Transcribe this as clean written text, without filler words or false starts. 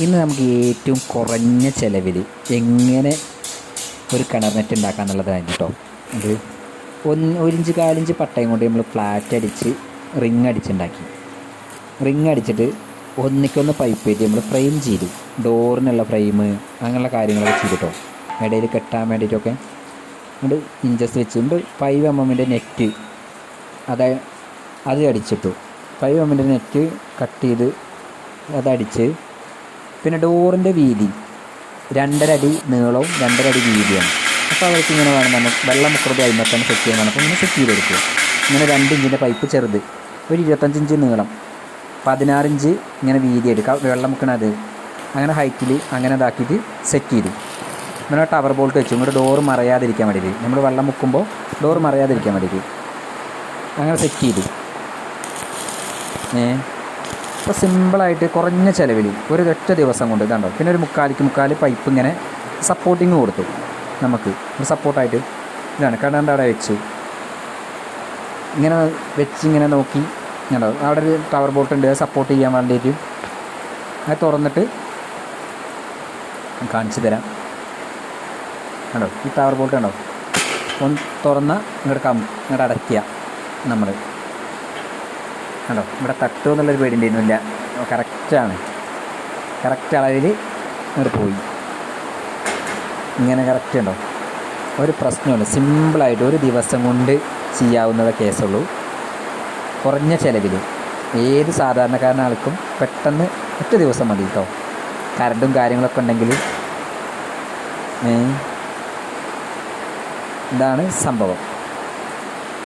ഇന്ന് നമുക്ക് ഏറ്റവും കുറഞ്ഞ ചിലവിൽ എങ്ങനെ ഒരു കിണർ നെറ്റ് ഉണ്ടാക്കുക എന്നുള്ളതാണ് കേട്ടോ. അത് ഒരു ഇഞ്ച് കാലിഞ്ച് പട്ടയം കൊണ്ട് നമ്മൾ ഫ്ലാറ്റ് അടിച്ച് റിങ് അടിച്ചുണ്ടാക്കി. റിങ് അടിച്ചിട്ട് ഒന്നിക്കൊന്ന് പൈപ്പ് ചെയ്ത് നമ്മൾ ഫ്രെയിം ചെയ്തു. ഡോറിനുള്ള ഫ്രെയിം അങ്ങനെയുള്ള കാര്യങ്ങളൊക്കെ ചെയ്തിട്ടോ, ഇടയിൽ കെട്ടാൻ വേണ്ടിയിട്ടൊക്കെ. എന്നിട്ട് ഇഞ്ചസ് വെച്ചുകൊണ്ട് 5 mm നെറ്റ് അത് അടിച്ചിട്ടു. 5 mm നെറ്റ് കട്ട് ചെയ്ത് അതടിച്ച്, പിന്നെ ഡോറിൻ്റെ വീതി 2.5 അടി നീളവും 2.5 അടി വീതിയാണ്. അപ്പോൾ അവർക്ക് ഇങ്ങനെ വേണം, നമ്മൾ വെള്ളം മുക്കറുത് അതിനകത്താണ് സെറ്റ് ചെയ്യാൻ വേണം. അപ്പോൾ ഇങ്ങനെ സെറ്റ് ചെയ്തെടുക്കുക. ഇങ്ങനെ 2 ഇഞ്ചിൻ്റെ പൈപ്പ് ചെറുത്, ഒരു 25 ഇഞ്ച് നീളം, 16 ഇഞ്ച് ഇങ്ങനെ വീതി എടുക്കുക. വെള്ളം മുക്കണത് അങ്ങനെ ഹൈറ്റിൽ അങ്ങനെ ഇതാക്കിയിട്ട് സെറ്റ് ചെയ്തു. ഇങ്ങനെ ടവർ ബോൾട്ട് വെച്ചു. ഇങ്ങോട്ട് ഡോറ് മറയാതിരിക്കാൻ വേണ്ടിയിട്ട്, നമ്മൾ വെള്ളം മുക്കുമ്പോൾ ഡോറ് മറയാതിരിക്കാൻ വേണ്ടിയിട്ട് അങ്ങനെ സെറ്റ് ചെയ്തു. അപ്പോൾ സിമ്പിളായിട്ട് കുറഞ്ഞ ചിലവിൽ ഒരു ഒറ്റ ദിവസം കൊണ്ട് ഇതാണ്ടോ. പിന്നെ ഒരു മുക്കാൽ പൈപ്പ് ഇങ്ങനെ സപ്പോർട്ടിങ് കൊടുത്തു. നമുക്ക് ഒരു സപ്പോർട്ടായിട്ട് ഇതാണ് കിണറിൻ്റെ അവിടെ വെച്ചു. ഇങ്ങനെ ഇങ്ങനെ നോക്കി കണ്ടോ, അവിടെ ഒരു ടവർ ബോൾട്ട് ഉണ്ട്, സപ്പോർട്ട് ചെയ്യാൻ വേണ്ടിയിട്ട്. അത് തുറന്നിട്ട് കാണിച്ചു തരാം. കണ്ടോ, ഈ ടവർ ബോൾട്ട് കണ്ടോ, ഒന്ന് തുറന്ന ഇങ്ങോട്ട് അടയ്ക്കുക. നമ്മൾ കണ്ടോ, ഇവിടെ തട്ടുമോ എന്നുള്ളൊരു പേടിയുണ്ടായിരുന്നില്ല. കറക്റ്റാണ്, കറക്റ്റ് അളവിൽ ഇങ്ങോട്ട് പോയി. ഇങ്ങനെ കറക്റ്റ് ഉണ്ടോ, ഒരു പ്രശ്നമില്ല. സിമ്പിളായിട്ട് ഒരു ദിവസം കൊണ്ട് ചെയ്യാവുന്നത് കേസുള്ളൂ. കുറഞ്ഞ ചിലവിൽ ഏത് സാധാരണക്കാരൻ ആൾക്കും പെട്ടെന്ന് ഒറ്റ ദിവസം മതി കേട്ടോ. കറണ്ടും കാര്യങ്ങളൊക്കെ ഉണ്ടെങ്കിൽ. ഇതാണ് സംഭവം.